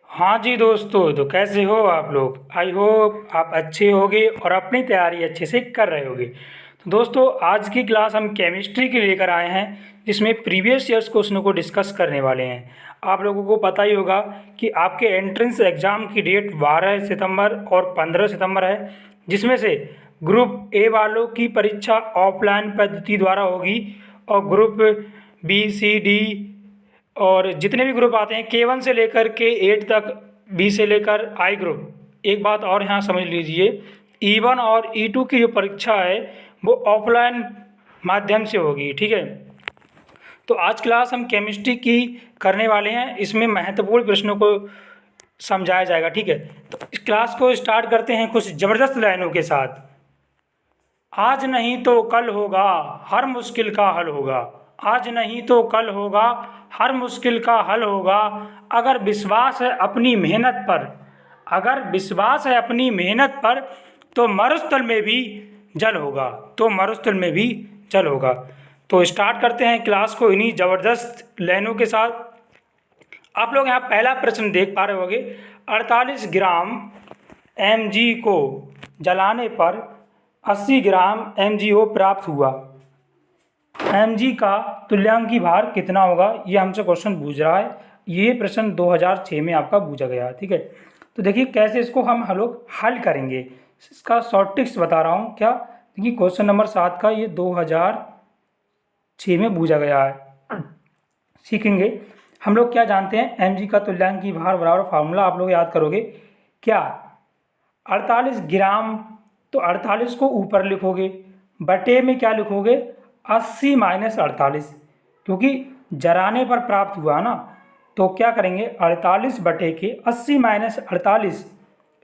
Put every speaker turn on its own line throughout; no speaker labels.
हाँ जी दोस्तों, तो कैसे हो आप लोग। आई होप आप अच्छे होगे और अपनी तैयारी अच्छे से कर रहे होगे। तो दोस्तों, आज की क्लास हम केमिस्ट्री की लेकर आए हैं, जिसमें प्रीवियस ईयर्स क्वेश्चनों को डिस्कस करने वाले हैं। आप लोगों को पता ही होगा कि आपके एंट्रेंस एग्ज़ाम की डेट 12 सितंबर और 15 सितंबर है, जिसमें से ग्रुप ए वालों की परीक्षा ऑफलाइन पद्धति द्वारा होगी और ग्रुप बी सी डी और जितने भी ग्रुप आते हैं K1 से लेकर K8 तक, बी से लेकर आई ग्रुप। एक बात और यहाँ समझ लीजिए, E1 और E2 की जो परीक्षा है वो ऑफलाइन माध्यम से होगी, ठीक है। तो आज क्लास हम केमिस्ट्री की करने वाले हैं, इसमें महत्वपूर्ण प्रश्नों को समझाया जाएगा, ठीक है। तो इस क्लास को स्टार्ट करते हैं कुछ ज़बरदस्त लाइनों के साथ। आज नहीं तो कल होगा, हर मुश्किल का हल होगा। आज नहीं तो कल होगा, हर मुश्किल का हल होगा। अगर विश्वास है अपनी मेहनत पर, अगर विश्वास है अपनी मेहनत पर, तो मरुस्थल में भी जल होगा, तो मरुस्थल में भी जल होगा। तो स्टार्ट करते हैं क्लास को इन्हीं ज़बरदस्त लाइनों के साथ। आप लोग यहाँ पहला प्रश्न देख पा रहे होंगे, 48 ग्राम Mg को जलाने पर 80 ग्राम MgO प्राप्त हुआ। Mg का तुल्यांकी भार कितना होगा, ये हमसे क्वेश्चन पूछ रहा है। ये प्रश्न 2006 में आपका पूछा गया है, ठीक है। तो देखिए कैसे इसको हम लोग हल करेंगे, इसका शॉर्ट टिप्स बता रहा हूँ। क्या देखिए, क्वेश्चन नंबर 7 का ये 2006 में पूछा गया है। सीखेंगे हम लोग क्या जानते हैं, Mg का तुल्यांकी भार बराबर फार्मूला आप लोग याद करोगे क्या, 48 ग्राम, तो 48 को ऊपर लिखोगे, बटे में क्या लिखोगे 80 माइनस 48, क्योंकि जराने पर प्राप्त हुआ ना। तो क्या करेंगे 48 बटे के 80 माइनस 48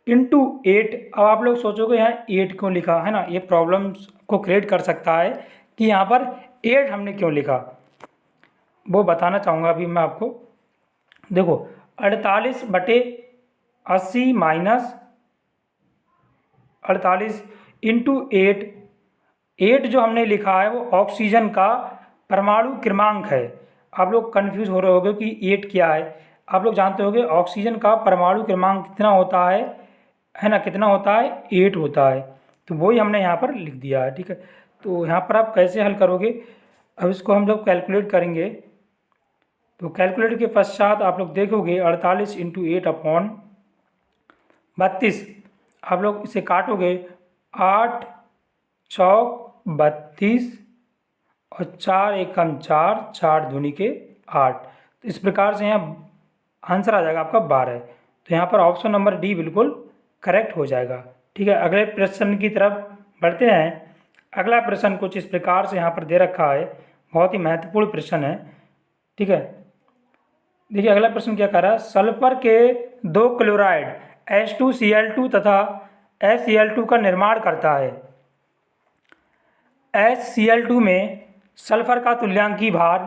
इंटू 8। अब आप लोग सोचोगे यहाँ 8 क्यों लिखा है ना, ये प्रॉब्लम्स को क्रिएट कर सकता है कि यहाँ पर 8 हमने क्यों लिखा, वो बताना चाहूँगा अभी मैं आपको। देखो 48 बटे 80 माइनस 48 इंटू 8, 8 जो हमने लिखा है वो ऑक्सीजन का परमाणु क्रमांक है। आप लोग कंफ्यूज हो रहे होगे कि 8 क्या है। आप लोग जानते होंगे ऑक्सीजन का परमाणु क्रमांक कितना होता है ना, कितना होता है 8 होता है। तो वही हमने यहाँ पर लिख दिया है, ठीक है। तो यहाँ पर आप कैसे हल करोगे, अब इसको हम जब कैलकुलेट करेंगे तो कैलकुलेट के पश्चात आप लोग देखोगे 48 इंटू 8 अपॉन 32, आप लोग इसे काटोगे, 8 चौक 32 और 4 एकम 4, 4 दूनी के 8। तो इस प्रकार से यहाँ आंसर आ जाएगा आपका 12। तो यहाँ पर ऑप्शन नंबर डी बिल्कुल करेक्ट हो जाएगा, ठीक है। अगले प्रश्न की तरफ बढ़ते हैं। अगला प्रश्न कुछ इस प्रकार से यहाँ पर दे रखा है, बहुत ही महत्वपूर्ण प्रश्न है, ठीक है। देखिए अगला प्रश्न क्या कह रहा है, सल्फर के 2 क्लोराइड H2Cl2 तथा HCl2 का निर्माण करता है। HCl2 में सल्फर का तुल्यांकी भार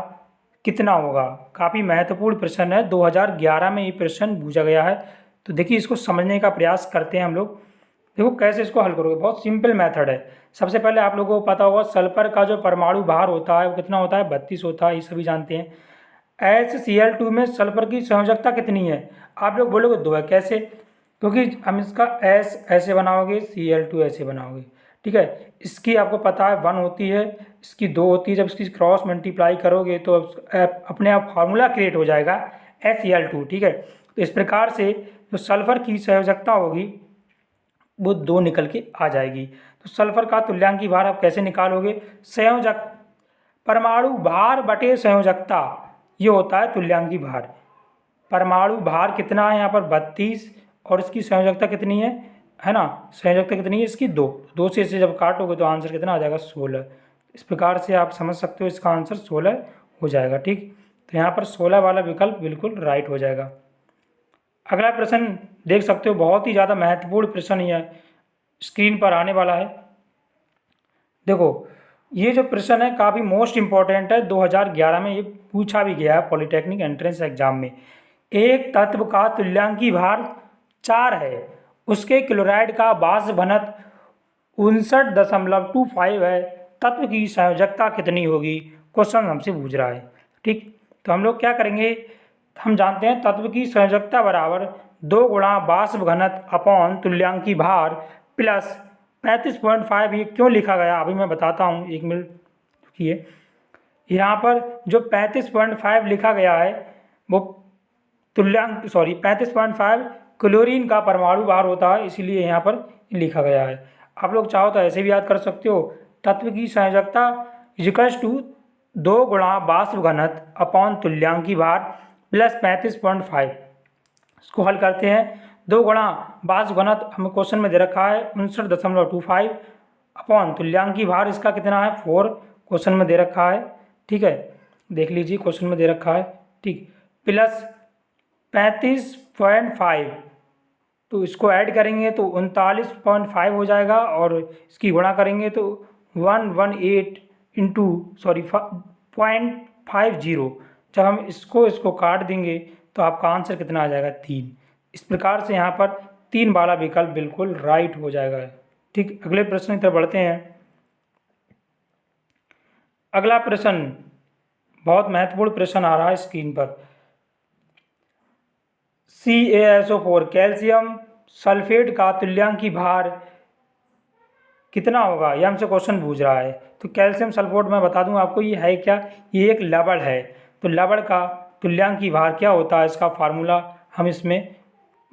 कितना होगा। काफ़ी महत्वपूर्ण प्रश्न है, 2011 में ये प्रश्न पूछा गया है। तो देखिए इसको समझने का प्रयास करते हैं हम लोग। देखो कैसे इसको हल करोगे, बहुत सिंपल मेथड है। सबसे पहले आप लोगों को पता होगा सल्फर का जो परमाणु भार होता है वो कितना होता है, 32 होता है, ये सभी जानते हैं। HCl2 में सल्फर की संयोजकता कितनी है, आप लोग बोलोगे 2 है। कैसे, क्योंकि हम इसका S ऐसे बनाओगे, Cl2 ऐसे बनाओगे, ठीक है। इसकी आपको पता है 1 होती है, इसकी 2 होती है। जब इसकी क्रॉस मल्टीप्लाई करोगे तो अपने आप फार्मूला क्रिएट हो जाएगा HCl2, ठीक है। तो इस प्रकार से जो सल्फर की संयोजकता होगी वो 2 निकल के आ जाएगी। तो सल्फर का तुल्यांकी भार आप कैसे निकालोगे, संयोजक परमाणु भार बटे संयोजकता, ये होता है तुल्यांकी भार। परमाणु भार कितना है यहाँ पर 32 और इसकी संयोजकता कितनी है ना, संयोजकता कितनी है इसकी 2, 2 से इसे जब काटोगे तो आंसर कितना आ जाएगा 16। इस प्रकार से आप समझ सकते हो इसका आंसर 16 हो जाएगा, ठीक। तो यहाँ पर 16 वाला विकल्प बिल्कुल राइट हो जाएगा। अगला प्रश्न देख सकते हो, बहुत ही ज़्यादा महत्वपूर्ण प्रश्न यह स्क्रीन पर आने वाला है। देखो ये जो प्रश्न है काफ़ी मोस्ट इम्पॉर्टेंट है, 2011 में ये पूछा भी गया है पॉलिटेक्निक एंट्रेंस एग्जाम में। एक तत्व का तुल्यांकी भार 4 है, उसके क्लोराइड का बाष्प घनत्व 59.25 है, तत्व की संयोजकता कितनी होगी, क्वेश्चन हमसे पूछ रहा है, ठीक। तो हम लोग क्या करेंगे, हम जानते हैं तत्व की संयोजकता बराबर 2 गुणा वाष्प घनत्व अपॉन तुल्यांकी भार प्लस 35.5, ये क्यों लिखा गया अभी मैं बताता हूँ, 1 मिनट रुकिए। यहाँ पर जो 35.5 लिखा गया है वो 35.5 क्लोरीन का परमाणु भार होता है, इसीलिए यहाँ पर लिखा गया है। आप लोग चाहो तो ऐसे भी याद कर सकते हो, तत्व की संयोजकता इक्वल्स टू 2 गुणा वाष्प घनत्व अपॉन तुल्यांकी भार प्लस 35.5। इसको हल करते हैं। 2 गुणा वाष्प घनत्व हमें क्वेश्चन में दे रखा है 59.25 अपॉन तुल्यांकी भार इसका कितना है 4, क्वेश्चन में दे रखा है, ठीक है, देख लीजिए क्वेश्चन में दे रखा है, ठीक, प्लस 35.5, तो इसको ऐड करेंगे तो 39.5 हो जाएगा और इसकी गुणा करेंगे तो 118 इंटू 0.50। जब हम इसको काट देंगे तो आपका आंसर कितना आ जाएगा 3। इस प्रकार से यहाँ पर 3 वाला विकल्प बिल्कुल राइट हो जाएगा। ठीक, अगले प्रश्न की तरफ बढ़ते हैं। अगला प्रश्न बहुत महत्वपूर्ण प्रश्न आ रहा है स्क्रीन पर। CaSO4 कैल्शियम सल्फेट का तुल्यांकी भार कितना होगा, यह हमसे क्वेश्चन पूछ रहा है। तो कैल्शियम सल्फेट मैं बता दूं आपको, ये है क्या, ये एक लवण है। तो लवण का तुल्यांकी भार क्या होता है, इसका फार्मूला हम इसमें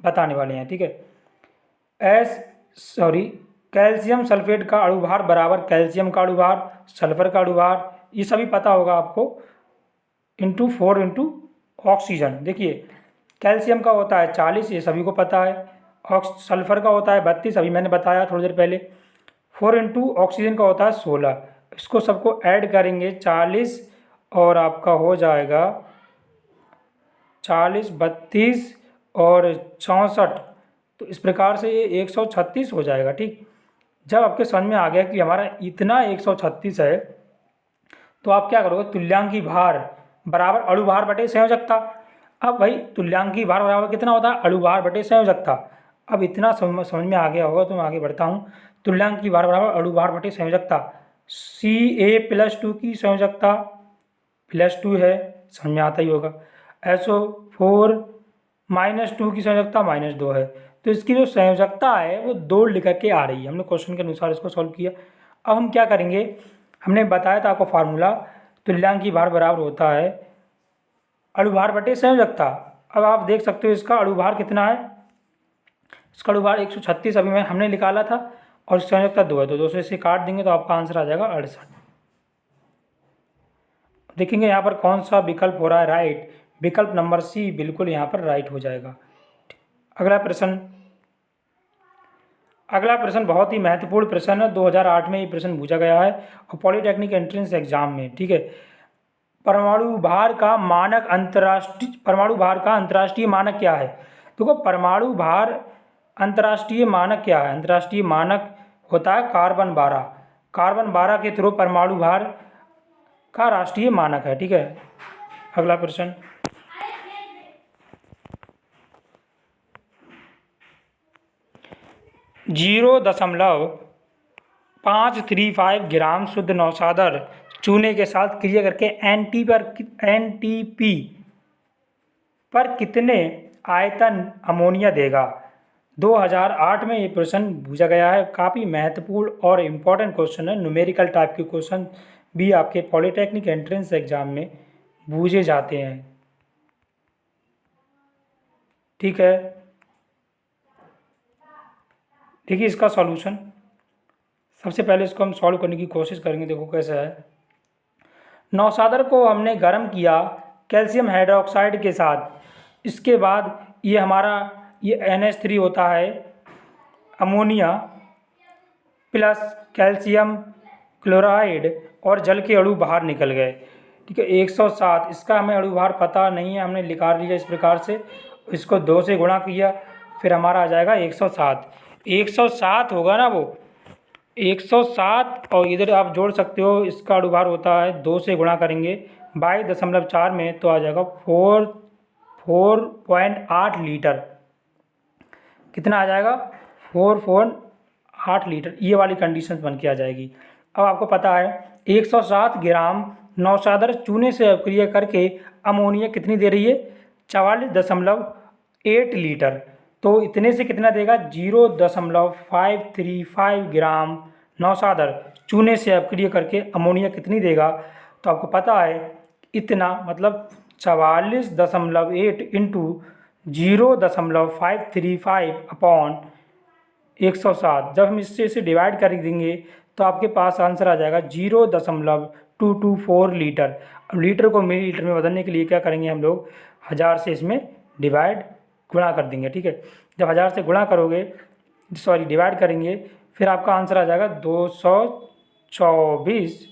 बताने वाले हैं, ठीक है। कैल्शियम सल्फेट का अणुभार बराबर कैल्शियम का अणुभार, सल्फर का अणुभार, ये सभी पता होगा आपको, इंटू 4 इंटू ऑक्सीजन। देखिए कैल्शियम का होता है 40, ये सभी को पता है। सल्फर का होता है 32, अभी मैंने बताया थोड़ी देर पहले। 4 इंटू ऑक्सीजन का होता है 16। इसको सबको ऐड करेंगे 40 और आपका हो जाएगा 40, 32 और 64, तो इस प्रकार से ये 136 हो जाएगा। ठीक, जब आपके समझ में आ गया कि हमारा इतना 136 है तो आप क्या करोगे, तुल्यांकी भार बराबर अणुभार बटे संयोजकता। अब भाई तुल्यांकी भार बराबर कितना होता है, अणुभार बटे संयोजकता। अब इतना समझ में आ गया होगा तो मैं आगे बढ़ता हूँ। तुल्यांकी भार बराबर अणुभार बटे संयोजकता, Ca+2 की संयोजकता +2 है, समझ में आता ही होगा। SO4 -2 की संयोजकता -2 है। तो इसकी जो संयोजकता है वो 2 लिखकर के आ रही है। हमने क्वेश्चन के अनुसार इसको सॉल्व किया। अब हम क्या करेंगे, हमने बताया था आपको फार्मूला, तुल्यांकी भार बराबर होता है अणुभार बटे संयोजकता। अब आप देख सकते हो इसका अणुभार कितना है, इसका अणुभार 136 अभी हमने निकाला था और संयोजकता 2 है, तो 2 से इसे काट देंगे तो आपका आंसर आ जाएगा 68। देखेंगे यहाँ पर कौन सा विकल्प हो रहा है राइट, विकल्प नंबर सी बिल्कुल यहाँ पर राइट हो जाएगा। अगला प्रश्न बहुत ही महत्वपूर्ण प्रश्न है, 2008 में ये प्रश्न पूछा गया है और पॉलिटेक्निक एंट्रेंस एग्जाम में, ठीक है। परमाणु भार का अंतर्राष्ट्रीय मानक क्या है। देखो परमाणु भार अंतर्राष्ट्रीय मानक क्या है, अंतर्राष्ट्रीय मानक होता है कार्बन 12। कार्बन 12 के थ्रू परमाणु भार का राष्ट्रीय मानक है, ठीक है। अगला प्रश्न, .535 ग्राम शुद्ध नौशादर चूने के साथ क्रिया करके NTP पर कितने आयतन अमोनिया देगा। 2008 में ये प्रश्न पूछा गया है, काफ़ी महत्वपूर्ण और इम्पोर्टेंट क्वेश्चन है। न्यूमेरिकल टाइप के क्वेश्चन भी आपके पॉलिटेक्निक एंट्रेंस एग्जाम में पूछे जाते हैं, ठीक है। देखिए इसका सॉल्यूशन, सबसे पहले इसको हम सॉल्व करने की कोशिश करेंगे। देखो कैसा है, नौशादर को हमने गर्म किया कैल्शियम हाइड्रोक्साइड के साथ, इसके बाद ये हमारा ये NH3 होता है, अमोनिया प्लस कैल्शियम क्लोराइड और जल के अणु बाहर निकल गए, ठीक है। 107, इसका हमें अणुभार पता नहीं है, हमने लिखा लिया इस प्रकार से, इसको 2 से गुणा किया, फिर हमारा आ जाएगा 107। 107 होगा ना वो 107, और इधर आप जोड़ सकते हो, इसका अणुभार होता है 2 से गुणा करेंगे 22.4 में तो आ जाएगा 4.8 लीटर। कितना आ जाएगा, 4.8 लीटर, ये वाली कंडीशन बन के आ जाएगी। अब आपको पता है 107 ग्राम नौशादर चूने से अपक्रिया करके अमोनिया कितनी दे रही है, 44.8 लीटर। तो इतने से कितना देगा 0.535 ग्राम नौशादर चूने से अपक्रिय करके अमोनिया कितनी देगा। तो आपको पता है इतना मतलब 44.8 इंटू 0.535 अपॉन 107। जब हम इससे इसे डिवाइड कर देंगे तो आपके पास आंसर आ जाएगा 0.224 लीटर। अब लीटर को मिली लीटर में बदलने के लिए क्या करेंगे हम लोग 1000 से इसमें डिवाइड गुणा कर देंगे। ठीक है, जब 1000 से गुणा करोगे डिवाइड करेंगे फिर आपका आंसर आ जाएगा 224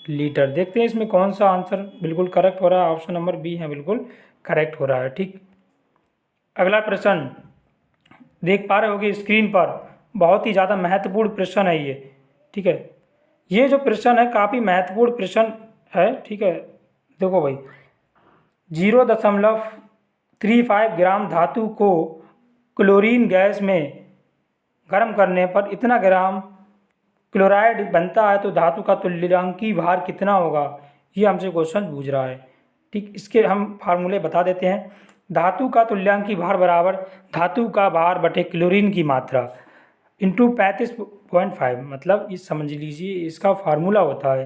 लीटर। देखते हैं इसमें कौन सा आंसर बिल्कुल करेक्ट हो रहा है। ऑप्शन नंबर बी है बिल्कुल करेक्ट हो रहा है। ठीक, अगला प्रश्न देख पा रहे होगे स्क्रीन पर, बहुत ही ज़्यादा महत्वपूर्ण प्रश्न है ये। ठीक है, ये जो प्रश्न है काफ़ी महत्वपूर्ण प्रश्न है। ठीक है, देखो भाई 0.35 ग्राम धातु को क्लोरीन गैस में गर्म करने पर इतना ग्राम क्लोराइड बनता है, तो धातु का तुल्यांकी भार कितना होगा, ये हमसे क्वेश्चन पूछ रहा है। ठीक, इसके हम फार्मूले बता देते हैं। धातु का तुल्यांकी भार बराबर धातु का भार बटे क्लोरीन की मात्रा इंटू 35.5, मतलब ये समझ लीजिए इसका फार्मूला होता है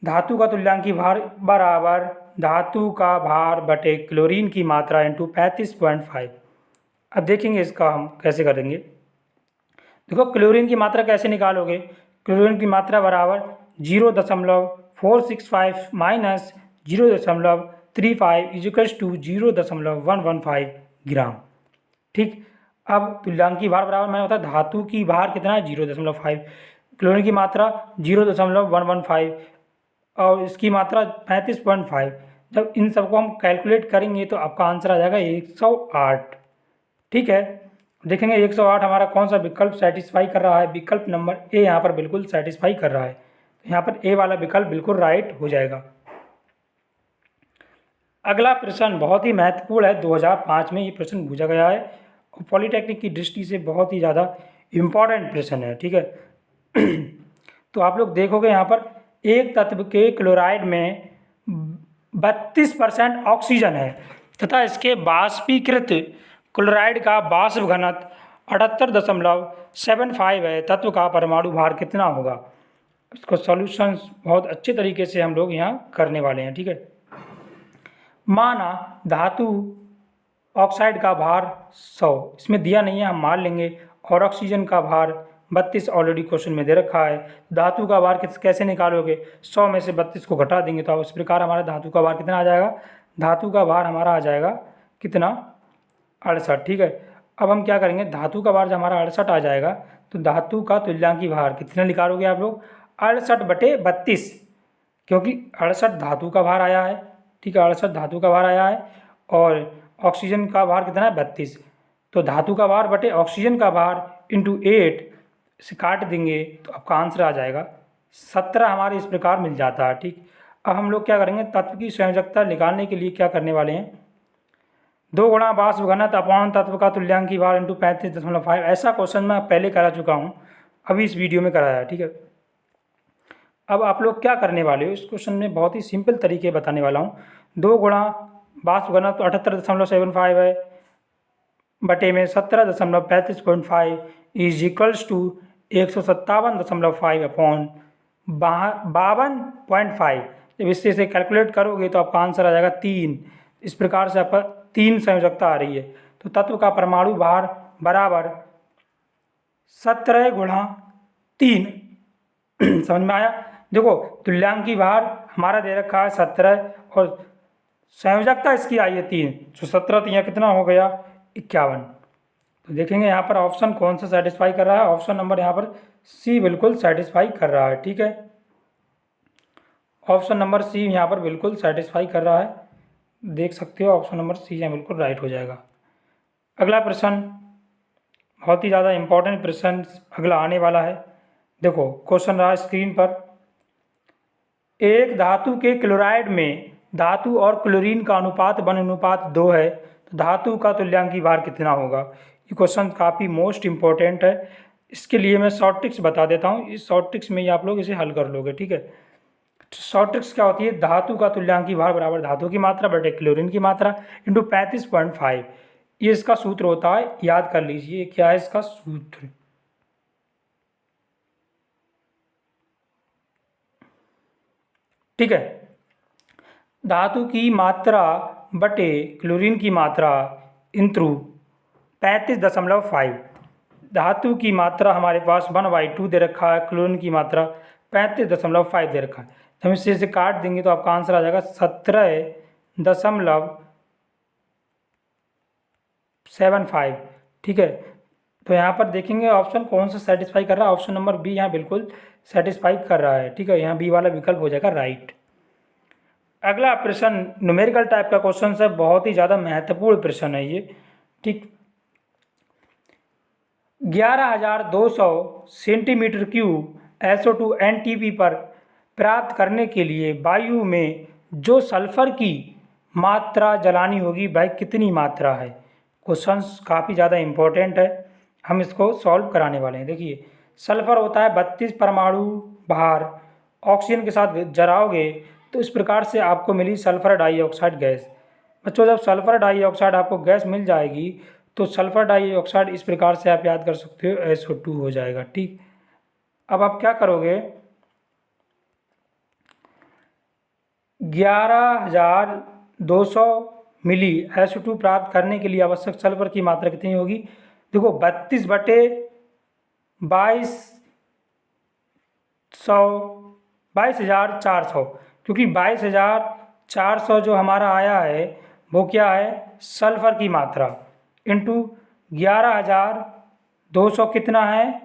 धातु का तुल्यांकी भार बराबर धातु का भार बटे क्लोरीन की मात्रा इंटू 35.5। अब देखेंगे इसका हम कैसे करेंगे। देखो क्लोरीन की मात्रा कैसे निकालोगे, क्लोरीन की मात्रा बराबर 0.465 माइनस 0.35 इजिकल्स टू 0.115 ग्राम। ठीक, अब तुल्यांकी भार बराबर मैंने बताया धातु की भार कितना है 0.5, क्लोरीन की मात्रा 0.115 और इसकी मात्रा 35.5। जब इन सबको हम कैलकुलेट करेंगे तो आपका आंसर आ जाएगा 108। ठीक है, देखेंगे 108 हमारा कौन सा विकल्प सेटिस्फाई कर रहा है। विकल्प नंबर ए यहाँ पर बिल्कुल सेटिस्फाई कर रहा है, तो यहाँ पर ए वाला विकल्प बिल्कुल राइट हो जाएगा। अगला प्रश्न बहुत ही महत्वपूर्ण है, 2005 में ये प्रश्न पूछा गया है और पॉलिटेक्निक की दृष्टि से बहुत ही ज़्यादा इम्पॉर्टेंट प्रश्न है। ठीक है, तो आप लोग देखोगे यहाँ पर एक तत्व के क्लोराइड में 32% ऑक्सीजन है तथा इसके बाष्पीकृत क्लोराइड का वाष्प घनत्व 78.75 है। तत्व का परमाणु भार कितना होगा। इसको सॉल्यूशन बहुत अच्छे तरीके से हम लोग यहाँ करने वाले हैं। ठीक है, माना धातु ऑक्साइड का भार 100, इसमें दिया नहीं है हम मान लेंगे, और ऑक्सीजन का भार 32 ऑलरेडी क्वेश्चन में दे रखा है। धातु का भार कैसे निकालोगे, 100 में से 32 को घटा देंगे तो इस प्रकार हमारा धातु का भार कितना आ जाएगा, धातु का भार हमारा आ जाएगा कितना 68। ठीक है, अब हम क्या करेंगे धातु का भार जब हमारा 68 आ जाएगा तो धातु का तुल्यांकी भार कितना निकालोगे आप लोग 68/32, क्योंकि 68 धातु का भार आया है। ठीक है, 68 धातु का भार आया है और ऑक्सीजन का भार कितना है 32, तो धातु का भार बटे ऑक्सीजन का भार इंटू 8 से काट देंगे तो आपका आंसर आ जाएगा 17 हमारे इस प्रकार मिल जाता है। ठीक, अब हम लोग क्या करेंगे तत्व की संयोजकता निकालने के लिए क्या करने वाले हैं 2 गुणा वाष्प घनत्व अपॉन तत्व का तुल्यांकी भार इंटू 35.5। ऐसा क्वेश्चन मैं पहले करा चुका हूँ, अभी इस वीडियो में कराया है। ठीक है, अब आप लोग क्या करने वाले हो इस क्वेश्चन में बहुत ही सिंपल तरीके बताने वाला हूँ। 2 गुणा वाष्प घनत्व 78.75 है बटे में 17.35.5 इज इक्वल्स टू 157.5 अपॉन 52.5। जब इससे से कैलकुलेट करोगे तो आपका आंसर आ जाएगा 3। इस प्रकार से आपका 3 संयोजकता आ रही है। तो तत्व का परमाणु भार बराबर 17 गुणा 3 समझ में आया। देखो तुल्यांकी भार हमारा दे रखा है 17 और संयोजकता इसकी आई है 3, तो 17 तो यहाँ कितना हो गया 51। तो देखेंगे यहाँ पर ऑप्शन कौन सा सेटिस्फाई कर रहा है, ऑप्शन नंबर यहाँ पर सी बिल्कुल सेटिस्फाई कर रहा है। ठीक है, ऑप्शन नंबर सी यहाँ पर बिल्कुल सेटिस्फाई कर रहा है, देख सकते हो ऑप्शन नंबर सी यहाँ बिल्कुल राइट हो जाएगा। अगला प्रश्न बहुत ही ज़्यादा इम्पोर्टेंट प्रश्न अगला आने वाला है। देखो क्वेश्चन रहा स्क्रीन पर, एक धातु के क्लोराइड में धातु और क्लोरीन का अनुपात 1:2 है, तो धातु का तुल्यांकी भार कितना होगा। ये क्वेश्चन काफ़ी मोस्ट इम्पोर्टेंट है। इसके लिए मैं शॉर्ट ट्रिक्स बता देता हूँ, इस शॉर्ट ट्रिक्स में ही आप लोग इसे हल कर लोगे। ठीक है, शॉर्ट ट्रिक्स क्या होती है, धातु का तुल्यांकी भार बराबर धातु की मात्रा बटे क्लोरीन की मात्रा इंटू 35.5। ये इसका सूत्र होता है, याद कर लीजिए क्या है इसका सूत्र। ठीक है, धातु की मात्रा बटे क्लोरीन की मात्रा इंटू 35.5। धातु की मात्रा हमारे पास 1/2 दे रखा है, क्लोरीन की मात्रा 35.5 दे रखा है। तो हम इसे काट देंगे तो आपका आंसर आ जाएगा 17.75। ठीक है, तो यहाँ पर देखेंगे ऑप्शन कौन सा सेटिस्फाई कर रहा है। ऑप्शन नंबर बी यहाँ बिल्कुल सेटिस्फाई कर रहा है। ठीक है, यहाँ बी वाला विकल्प हो जाएगा राइट। अगला प्रश्न न्यूमेरिकल टाइप का क्वेश्चन है, बहुत ही ज़्यादा महत्वपूर्ण प्रश्न है ये। ठीक, 11,200 सेंटीमीटर क्यूब SO2 NTP पर प्राप्त करने के लिए वायु में जो सल्फर की मात्रा जलानी होगी वह कितनी मात्रा है। क्वेश्चन काफ़ी ज़्यादा इम्पोर्टेंट है, हम इसको सॉल्व कराने वाले हैं। देखिए, सल्फर होता है 32 परमाणु भार, ऑक्सीजन के साथ जलाओगे तो इस प्रकार से आपको मिली सल्फर डाइऑक्साइड गैस। बच्चों, जब सल्फर डाइऑक्साइड आपको गैस मिल जाएगी तो सल्फर डाइऑक्साइड इस प्रकार से आप याद कर सकते हो SO2 हो जाएगा। ठीक, अब आप क्या करोगे, 11,200 मिली SO2 प्राप्त करने के लिए आवश्यक सल्फर की मात्रा कितनी होगी। देखो 22/22,400, क्योंकि 22,400 जो हमारा आया है वो क्या है, सल्फर की मात्रा इंटू 11,200 कितना है,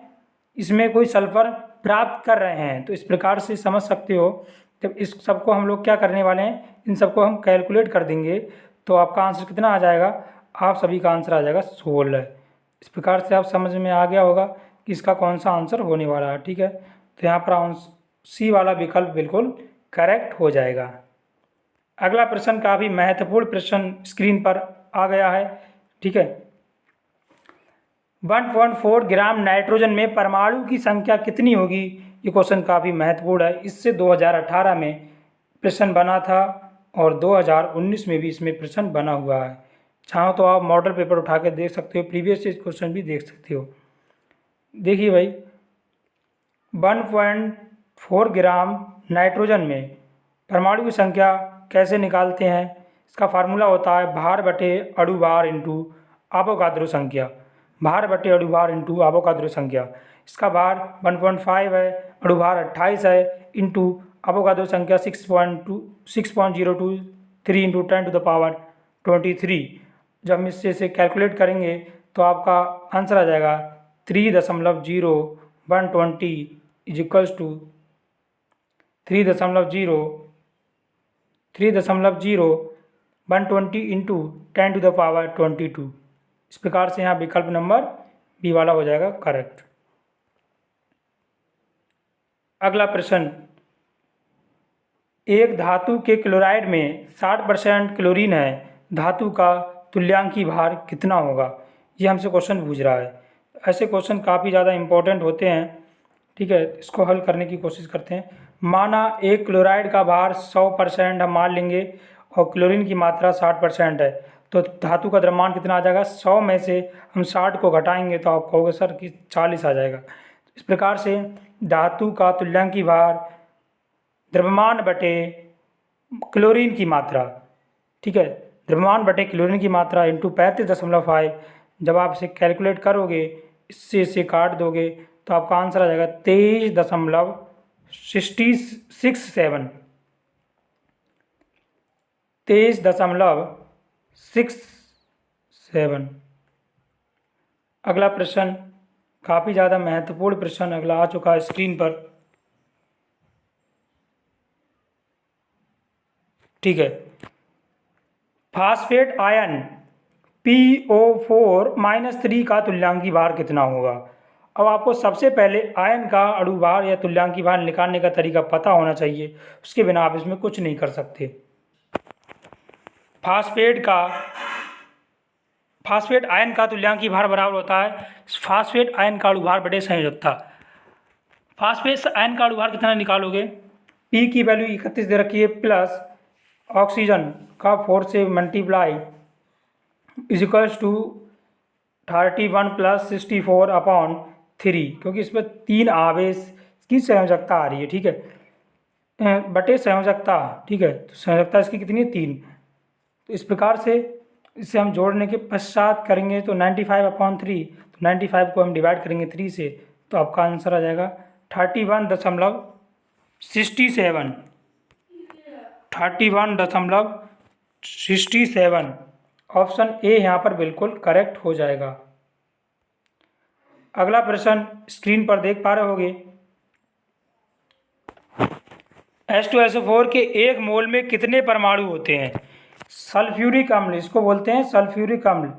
इसमें कोई सल्फर प्राप्त कर रहे हैं। तो इस प्रकार से समझ सकते हो। जब इस सबको हम लोग क्या करने वाले हैं, इन सबको हम कैलकुलेट कर देंगे तो आपका आंसर कितना आ जाएगा, आप सभी का आंसर आ जाएगा 16। इस प्रकार से आप समझ में आ गया होगा कि इसका कौन सा आंसर होने वाला है। ठीक है, तो यहाँ पर सी वाला विकल्प बिल्कुल करेक्ट हो जाएगा। अगला प्रश्न काफ़ी महत्वपूर्ण प्रश्न स्क्रीन पर आ गया है। ठीक है, 1.4 ग्राम नाइट्रोजन में परमाणु की संख्या कितनी होगी। ये क्वेश्चन काफ़ी महत्वपूर्ण है, इससे 2018 में प्रश्न बना था और 2019 में भी इसमें प्रश्न बना हुआ है। चाहो तो आप मॉडल पेपर उठा के देख सकते हो, प्रीवियस क्वेश्चन भी देख सकते हो। देखिए भाई, 1.4 ग्राम नाइट्रोजन में परमाणु की संख्या कैसे निकालते हैं। इसका फार्मूला होता है भार बटे अणु भार इंटू एवोगाद्रो संख्या। भार बटे अणु भार इंटू एवोगाद्रो संख्या। इसका भार 1.5 है, अणु भार 28 है, इंटू एवोगाद्रो संख्या 6.023 इंटू 10⁻23। जब हम इससे कैलकुलेट करेंगे तो आपका आंसर आ जाएगा 3.0120 इज इक्वल्स टू 3.0120 इंटू 10⁻22। इस प्रकार से यहाँ विकल्प नंबर बी वाला हो जाएगा करेक्ट। अगला प्रश्न, एक धातु के क्लोराइड में 60% क्लोरीन है, धातु का तुल्यांकी भार कितना होगा। ये हमसे क्वेश्चन पूछ रहा है। ऐसे क्वेश्चन काफ़ी ज़्यादा इम्पोर्टेंट होते हैं। ठीक है, इसको हल करने की कोशिश करते हैं। माना एक क्लोराइड का भार 100% हम मान लेंगे और क्लोरीन की मात्रा 60% है, तो धातु का द्रव्यमान कितना आ जाएगा। 100 में से हम 60 को घटाएंगे तो आप कहोगे सर कि 40 आ जाएगा। इस प्रकार से धातु का तुल्यांकी भार द्रव्यमान बटे क्लोरीन की मात्रा, ठीक है, द्रव्यमान बटे क्लोरीन की मात्रा इंटू 35.5। जब आप इसे कैलकुलेट करोगे, इसे काट दोगे तो आपका आंसर आ जाएगा 23.67। अगला प्रश्न काफ़ी ज़्यादा महत्वपूर्ण प्रश्न अगला आ चुका है स्क्रीन पर। ठीक है, फास्फेट आयन PO4-3 का तुल्यांकी भार कितना होगा। अब आपको सबसे पहले आयन का अणु भार या तुल्यांकी भार निकालने का तरीका पता होना चाहिए, उसके बिना आप इसमें कुछ नहीं कर सकते। फास्फेट आयन का तुल्यांकी भार बराबर होता है फास्फेट आयन का अणु भार बटे संयोजकता। फास्फेट आयन का अणु भार कितना निकालोगे, P की वैल्यू 31 दे रखी है, प्लस ऑक्सीजन का 4 से मल्टीप्लाई इज इक्वल्स टू 31 + 64/3, क्योंकि इसमें 3 आवेश की संयोजकता आ रही है, ठीक है, बटे संयोजकता, ठीक है। तो संयोजकता इसकी कितनी है? 3। तो इस प्रकार से इसे हम जोड़ने के पश्चात करेंगे तो 95/3, तो 95 को हम डिवाइड करेंगे 3 से, तो आपका आंसर आ जाएगा 31.67, 31.67। ऑप्शन ए यहाँ पर बिल्कुल करेक्ट हो जाएगा। अगला प्रश्न स्क्रीन पर देख पा रहे होगे, H2SO4 के 1 मोल में कितने परमाणु होते हैं? सल्फ्यूरिक अम्ल, इसको बोलते हैं सल्फ्यूरिक अम्ल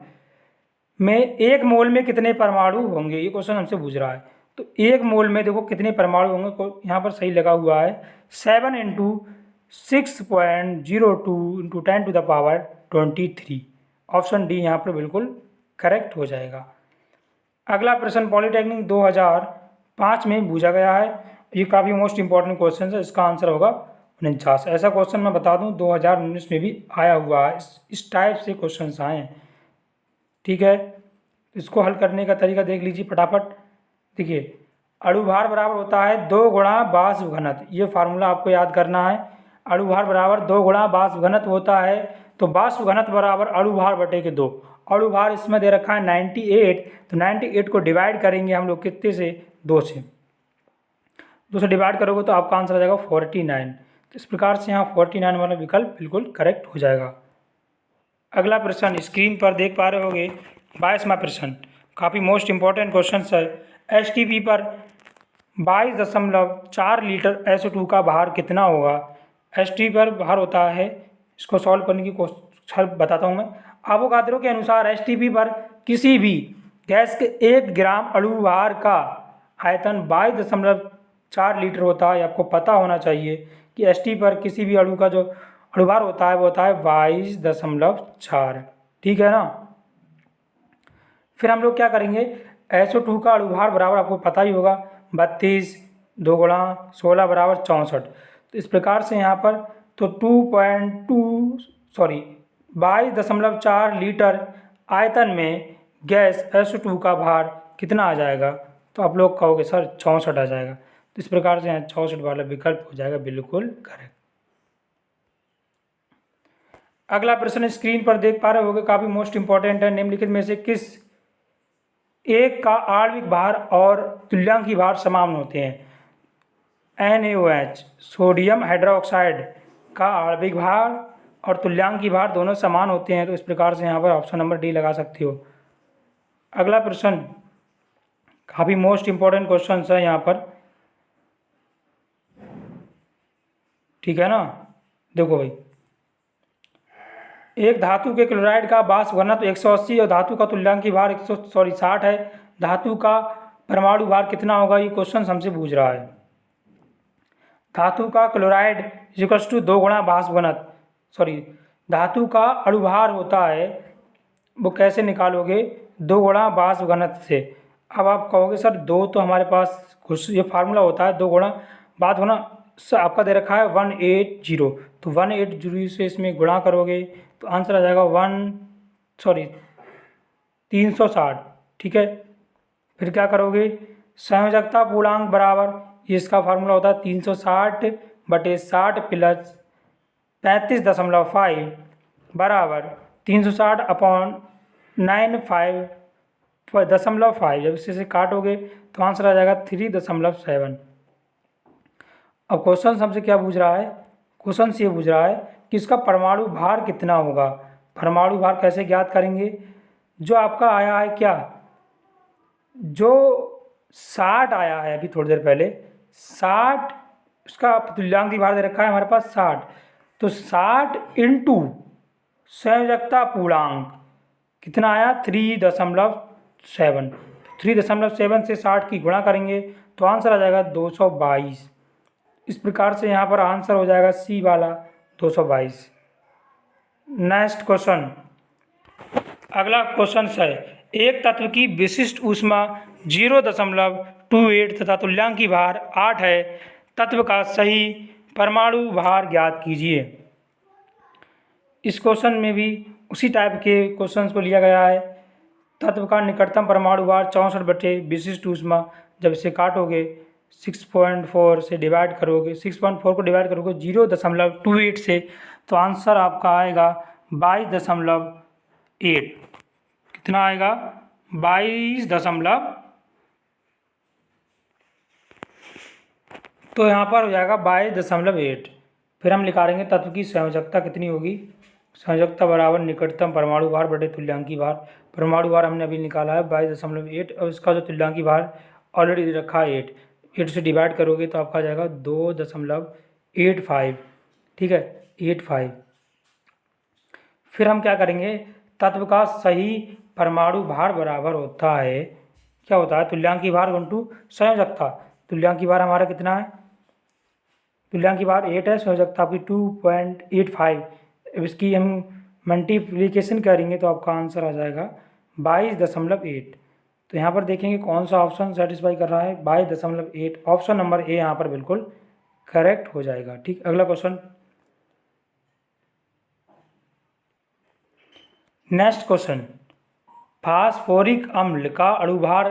में 1 मोल में कितने परमाणु होंगे, ये क्वेश्चन हमसे पूछ रहा है। तो 1 मोल में देखो कितने परमाणु होंगे, यहाँ पर सही लगा हुआ है 7 × 6.02 × 10⁻23। ऑप्शन डी यहाँ पर बिल्कुल करेक्ट हो जाएगा। अगला प्रश्न पॉलिटेक्निक 2005 में पूछा गया है, ये काफ़ी मोस्ट इंपॉर्टेंट क्वेश्चन है, इसका आंसर होगा 49। ऐसा क्वेश्चन मैं बता दूं 2019 में भी आया हुआ है, इस टाइप से क्वेश्चन आए हैं, ठीक है। इसको हल करने का तरीका देख लीजिए फटाफट। देखिए, अणुभार बराबर होता है 2 × वाष्प घनत्व, ये फार्मूला आपको याद करना है। अणुभार बराबर 2 × वाष्प घनत्व होता है, तो वाष्प घनत्व बराबर अणुभार बटे के 2। अणुभार इसमें दे रखा है 98, तो 98 को डिवाइड करेंगे हम लोग कितने से? 2 से। 2 से डिवाइड करोगे तो आपका आंसर आ जाएगा 49। तो इस प्रकार से यहाँ 49 वाला विकल्प बिल्कुल करेक्ट हो जाएगा। अगला प्रश्न स्क्रीन पर देख पा रहे होगे, 22वां प्रश्न, काफ़ी मोस्ट इंपॉर्टेंट क्वेश्चन है। STP पर 22.4 लीटर SO2 का भार कितना होगा? STP पर भार होता है, इसको सॉल्व करने की कोशिश बताता हूँ मैं। अवोगाद्रो के अनुसार STP पर किसी भी गैस के 1 ग्राम अणुभार का आयतन 22.4 लीटर होता है। आपको पता होना चाहिए कि STP पर किसी भी अणु का जो अणुभार होता है वो होता है 22.4, ठीक है ना। फिर हम लोग क्या करेंगे, SO2 का अणुभार बराबर आपको पता ही होगा 32, 2 × 16 = 64। तो इस प्रकार से यहाँ पर तो 22.4 लीटर आयतन में गैस SO2 का भार कितना आ जाएगा? तो आप लोग कहोगे सर 64 आ जाएगा। तो इस प्रकार से यहाँ 64 वाला विकल्प हो जाएगा बिल्कुल करेक्ट। अगला प्रश्न स्क्रीन पर देख पा रहे होगे, काफ़ी मोस्ट इंपॉर्टेंट है। निम्नलिखित में से किस एक का आणविक भार और तुल्यांकी भार समान होते हैं? NaOH, सोडियम हाइड्रोक्साइड का आणविक भार और तुल्यांकी भार दोनों समान होते हैं। तो इस प्रकार से यहाँ पर ऑप्शन नंबर डी लगा सकते हो। अगला प्रश्न काफ़ी मोस्ट इंपॉर्टेंट क्वेश्चन है यहाँ पर, ठीक है ना। देखो भाई, एक धातु के क्लोराइड का वाष्प घनत्व 180 और धातु का तुल्यांकी भार 60 है। धातु का परमाणु भार कितना होगा? ये क्वेश्चन हमसे पूछ रहा है। धातु का क्लोराइड = 2 × वाष्प घनत्व, धातु का अणुभार होता है वो कैसे निकालोगे? 2 × वाष्प घनत्व से। अब आप कहोगे सर 2 तो हमारे पास कुछ ये फार्मूला होता है, 2 × वाष्प घनत्व आपका दे रखा है 180, तो 180 से इसमें गुणा करोगे तो आंसर आ जाएगा 360, ठीक है। फिर क्या करोगे, संयोजकता पूर्णांक बराबर इसका फार्मूला होता है 360 बटे 60 प्लस 35.5 बराबर 360/95.5। जब इसे काटोगे तो आंसर आ जाएगा 3.7। अब क्वेश्चन हमसे क्या पूछ रहा है? क्वेश्चन से ये पूछ रहा है कि इसका परमाणु भार कितना होगा। परमाणु भार कैसे ज्ञात करेंगे? जो आपका आया है क्या, जो 60 आया है अभी थोड़ी देर पहले, 60 उसका तुल्यांकी भार दे रखा है हमारे पास 60, तो 60 × संयोजकता पूर्णांक कितना आया? 3.7। 3.7 से 60 की गुणा करेंगे तो आंसर आ जाएगा 222। इस प्रकार से यहाँ पर आंसर हो जाएगा सी वाला 222। नेक्स्ट क्वेश्चन, अगला क्वेश्चन है, एक तत्व की विशिष्ट ऊष्मा 0.28 तथा तुल्यांकी भार 8 है, तत्व का सही परमाणु भार ज्ञात कीजिए। इस क्वेश्चन में भी उसी टाइप के क्वेश्चंस को लिया गया है। तत्व का निकटतम परमाणु भार 64/विशिष्ट ऊष्मा, जब इसे काटोगे 6.4 से डिवाइड करोगे, 6.4 को डिवाइड करोगे 0.28 से, तो आंसर आपका आएगा 22.8। कितना आएगा? 22 तो यहाँ पर हो जाएगा 22.8। फिर हम निकालेंगे तत्व की संयोजकता कितनी होगी। संयोजकता बराबर निकटतम परमाणु भार बटे तुल्यांकी भार। परमाणु भार हमने अभी निकाला है 22.8 और इसका जो तुल्यांकी भार ऑलरेडी दे रखा है 8 से डिवाइड करोगे तो आपका आ जाएगा 2.85। ठीक है, 85। फिर हम क्या करेंगे, तत्व का सही परमाणु भार बराबर होता है, क्या होता है, तुल्यांकी भार गुणटू संयोजकता। तुल्यांकी भार हमारा कितना है? तुल्यांकी भार 8 है, संयोजकता आपकी 2.85। अब इसकी हम मल्टीप्लिकेशन करेंगे तो आपका आंसर आ जाएगा 22.8। तो यहाँ पर देखेंगे कौन सा ऑप्शन सेटिस्फाई कर रहा है, 22.8। ऑप्शन नंबर ए यहाँ पर बिल्कुल करेक्ट हो जाएगा। ठीक, अगला क्वेश्चन। नेक्स्ट क्वेश्चन, फास्फोरिक अम्ल का अणुभार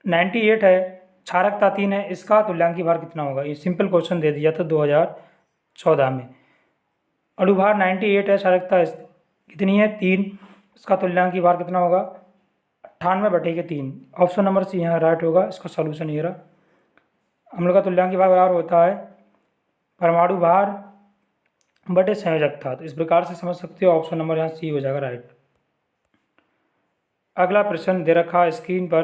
98 है, क्षारकता 3 है, इसका तुल्यांकी भार कितना होगा। ये सिंपल क्वेश्चन दे दिया था 2014 में। अणुभार 98 है, क्षारकता कितनी है 3, इसका तुल्यांकी भार कितना होगा 98/3। ऑप्शन नंबर सी यहाँ राइट होगा। इसका सॉल्यूशन ये रहा। अम्ल का तुल्यांकी भार बराबर होता है परमाणु भार बटे संयोजकता। तो इस प्रकार से समझ सकते हो, ऑप्शन नंबर यहाँ सी हो जाएगा राइट। अगला प्रश्न दे रखा है स्क्रीन पर,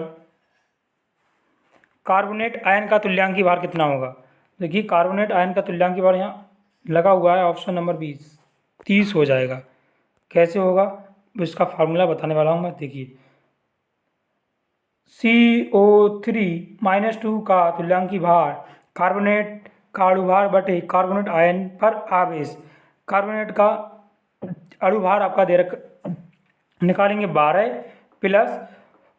कार्बोनेट आयन का तुल्यांकी भार कितना होगा। देखिए कार्बोनेट आयन का तुल्यांकी भार यहाँ लगा हुआ है, ऑप्शन नंबर 30 हो जाएगा। कैसे होगा इसका फार्मूला बताने वाला हूँ मैं। देखिए CO3-2 का तुल्यांकी भार कार्बोनेट का अणुभार बटे कार्बोनेट आयन पर आवेश। कार्बोनेट का अणुभार आपका दे रख निकालेंगे 12 प्लस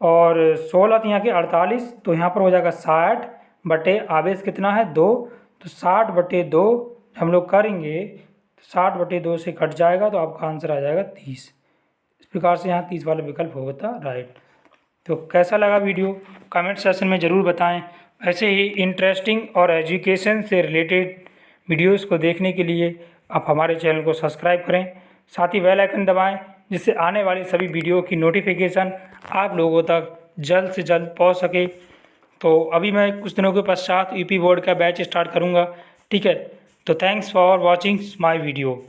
और 16 तो यहाँ के 48, तो यहाँ पर हो जाएगा 60 बटे आवेश कितना है 2, तो 60/2 हम लोग करेंगे तो 60/2 से कट जाएगा तो आपका आंसर आ जाएगा 30। इस प्रकार से यहाँ 30 वाला विकल्प होता राइट। तो कैसा लगा वीडियो कमेंट सेक्शन में ज़रूर बताएं। ऐसे ही इंटरेस्टिंग और एजुकेशन से रिलेटेड वीडियोस को देखने के लिए आप हमारे चैनल को सब्सक्राइब करें, साथ ही बेल आइकन दबाएं, जिससे आने वाली सभी वीडियो की नोटिफिकेशन आप लोगों तक जल्द से जल्द पहुंच सके। तो अभी मैं कुछ दिनों के पश्चात यूपी बोर्ड का बैच स्टार्ट करूंगा। ठीक है, तो thanks for watching my video.